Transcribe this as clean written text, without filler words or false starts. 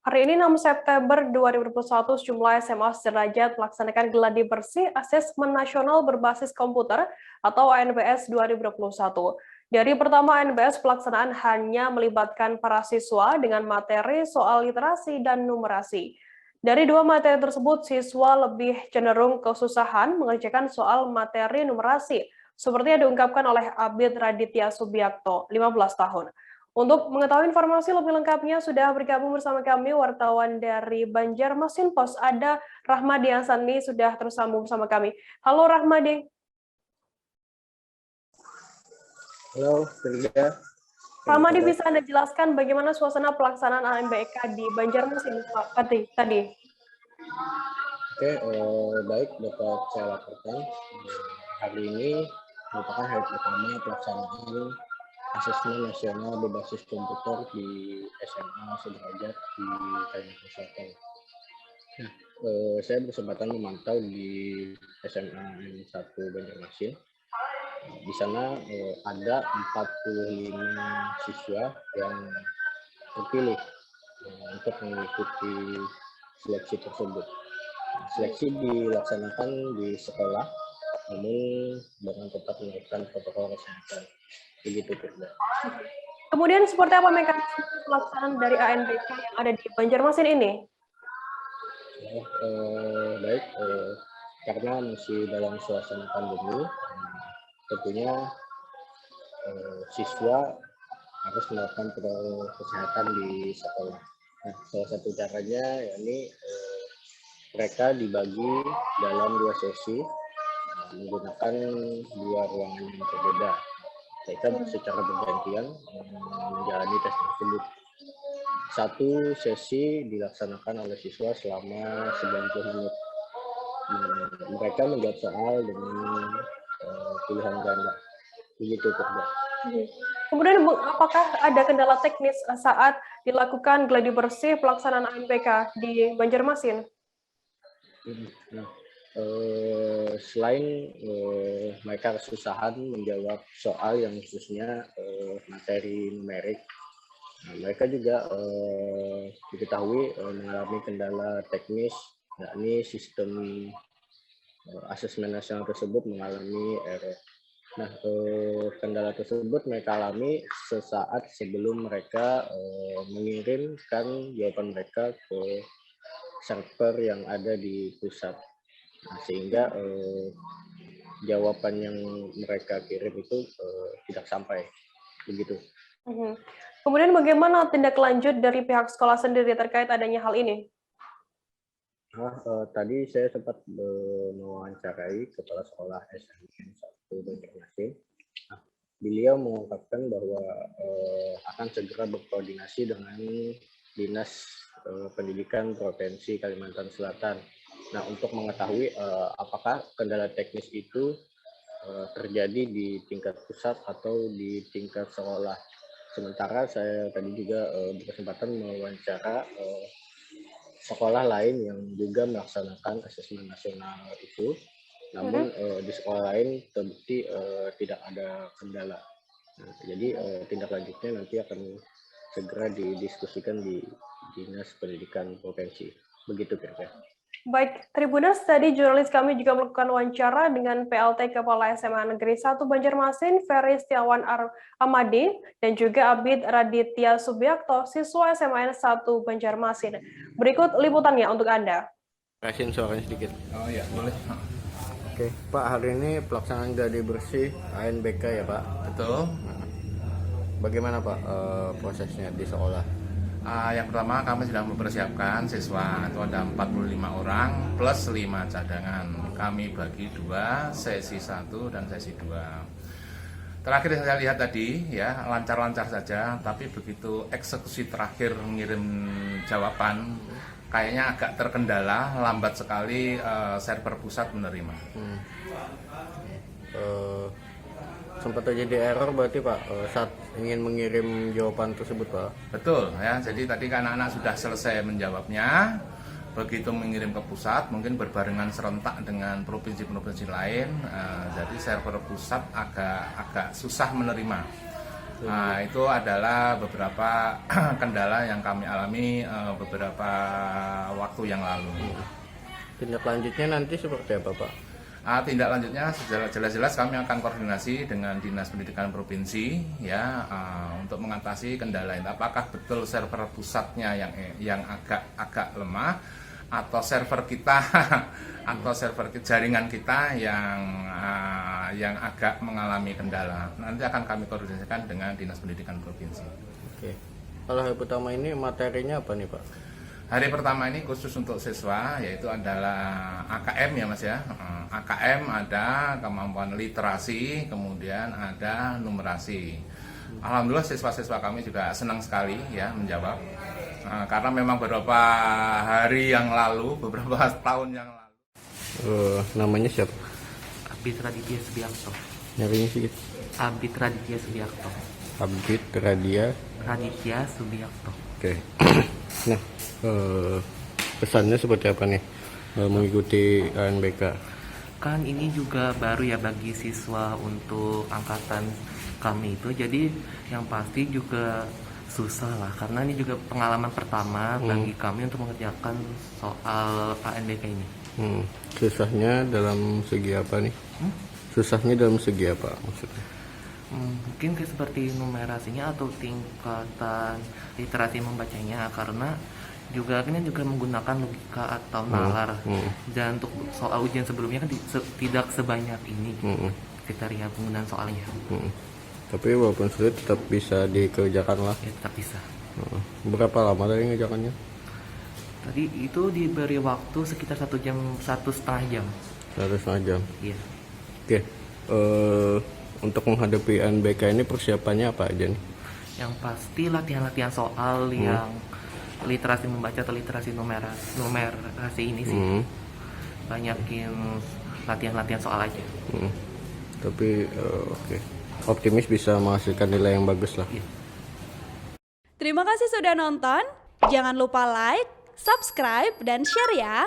Hari ini 6 September 2021, sejumlah SMA sederajat melaksanakan gladi bersih Asesmen Nasional Berbasis Komputer atau ANBS 2021. Dari pertama ANBS, pelaksanaan hanya melibatkan para siswa dengan materi soal literasi dan numerasi. Dari dua materi tersebut, siswa lebih cenderung kesusahan mengerjakan soal materi numerasi, seperti yang diungkapkan oleh Abid Raditya Subiakto, 15 tahun. Untuk mengetahui informasi lebih lengkapnya, sudah bergabung bersama kami wartawan dari Banjarmasin Pos. Ada Rahmadi Hansani sudah tersambung bersama kami. Halo Rahmadi. Halo, Firda. Rahmadi, bisa Anda jelaskan bagaimana suasana pelaksanaan ANBK di Banjarmasin tadi? Oke, baik, dapat saya laporkan. Hari ini merupakan hari pertama pelaksanaan Asesmen Nasional Berbasis Komputer di SMA sederajat di Kalimantan Selatan. Nah, saya berkesempatan memantau di SMA N1 Banjarmasin. Di sana ada 45 siswa yang terpilih untuk mengikuti seleksi tersebut. Seleksi dilaksanakan di sekolah, namun dengan tetap menerapkan protokol kesehatan. Begitu, Firda. Kemudian seperti apa mekanisme pelaksanaan dari ANBK yang ada di Banjarmasin ini? Baik, karena masih dalam suasana pandemi, tentunya siswa harus melakukan protokol kesehatan di sekolah. Nah, salah satu caranya yakni mereka dibagi dalam dua sesi menggunakan dua ruangan yang berbeda. Mereka secara bergantian menjalani tes tersebut. Satu sesi dilaksanakan oleh siswa selama 90 menit. Mereka menjawab soal dengan pilihan ganda. Begitu, Firda. Kemudian apakah ada kendala teknis saat dilakukan gladi bersih pelaksanaan ANBK di Banjarmasin? Nah, selain mereka kesusahan menjawab soal yang khususnya materi numerik, mereka juga diketahui mengalami kendala teknis, yakni sistem asesmen nasional tersebut mengalami error. Nah, kendala tersebut mereka alami sesaat sebelum mereka mengirimkan jawaban mereka ke server yang ada di pusat. Nah, sehingga jawaban yang mereka kirim itu tidak sampai. Begitu. Kemudian bagaimana tindak lanjut dari pihak sekolah sendiri terkait adanya hal ini? Tadi saya sempat mewawancarai kepala sekolah SMN 1 Banjarmasin. Nah, beliau mengungkapkan bahwa akan segera berkoordinasi dengan Dinas Pendidikan Provinsi Kalimantan Selatan. Nah, untuk mengetahui apakah kendala teknis itu terjadi di tingkat pusat atau di tingkat sekolah. Sementara saya tadi juga berkesempatan mewawancara sekolah lain yang juga melaksanakan asesmen nasional itu, namun di sekolah lain terbukti tidak ada kendala. Nah, jadi tindak lanjutnya nanti akan segera didiskusikan di Dinas Pendidikan Provinsi. Begitu, kira-kira. Baik, Tribuners, tadi jurnalis kami juga melakukan wawancara dengan PLT Kepala SMA Negeri 1 Banjarmasin, Ferry Setiawan Amadi, dan juga Abid Raditya Subiakto, siswa SMA 1 Banjarmasin. Berikut liputannya untuk Anda. Kasih suaranya sedikit. Oh iya, boleh. Oke, Pak, hari ini pelaksanaan gladi bersih ANBK ya, Pak? Betul. Nah, bagaimana, Pak, prosesnya di sekolah? Yang pertama kami sedang mempersiapkan siswa, itu ada 45 orang plus 5 cadangan. Kami bagi dua, sesi 1 dan sesi 2. Terakhir saya lihat tadi ya lancar-lancar saja, tapi begitu eksekusi terakhir mengirim jawaban kayaknya agak terkendala, lambat sekali server pusat menerima. Sempat terjadi error berarti, Pak, saat ingin mengirim jawaban tersebut, Pak? Betul ya, jadi tadi kan anak-anak sudah selesai menjawabnya, begitu mengirim ke pusat mungkin berbarengan serentak dengan provinsi-provinsi lain, jadi server pusat agak susah menerima. Nah, itu adalah beberapa kendala yang kami alami beberapa waktu yang lalu. Tindak lanjutnya nanti seperti apa, Pak? Tindak lanjutnya jelas-jelas kami akan koordinasi dengan Dinas Pendidikan Provinsi ya untuk mengatasi kendala ini. Apakah betul server pusatnya yang agak lemah atau server kita atau server jaringan kita yang agak mengalami kendala. Nanti akan kami koordinasikan dengan Dinas Pendidikan Provinsi. Oke. Kalau hari pertama ini materinya apa nih, Pak? Hari pertama ini khusus untuk siswa, yaitu adalah AKM ya Mas ya. AKM ada kemampuan literasi, kemudian ada numerasi. Alhamdulillah siswa-siswa kami juga senang sekali ya menjawab. Karena memang beberapa hari yang lalu, beberapa tahun yang lalu. Namanya siapa? Abid Raditya Subiakto. Nyarinya sedikit. Abid Raditya Subiakto. Abid Raditya Subiakto. Oke. Nah, pesannya seperti apa nih mengikuti ANBK? Kan ini juga baru ya bagi siswa untuk angkatan kami itu. Jadi yang pasti juga susah lah karena ini juga pengalaman pertama bagi kami untuk mengerjakan soal ANBK ini. Susahnya dalam segi apa nih? Susahnya dalam segi apa maksudnya? Mungkin kayak seperti numerasinya atau tingkatan literasi membacanya karena juga ini juga menggunakan logika atau nalar dan untuk soal ujian sebelumnya kan tidak sebanyak ini kriteria penggunaan soalnya. Tapi walaupun sulit tetap bisa dikerjakan lah. Ya tetap bisa. Berapa lama tadi ngerjakannya? Tadi itu diberi waktu sekitar 1 jam, 1,5 jam. 1,5 jam. Iya. Oke. Untuk menghadapi ANBK ini persiapannya apa aja nih? Yang pasti latihan-latihan soal yang literasi membaca atau literasi numerasi ini sih. Banyakin latihan-latihan soal aja. Tapi oke. Optimis bisa menghasilkan nilai yang bagus lah. Iya. Terima kasih sudah nonton. Jangan lupa like, subscribe, dan share ya.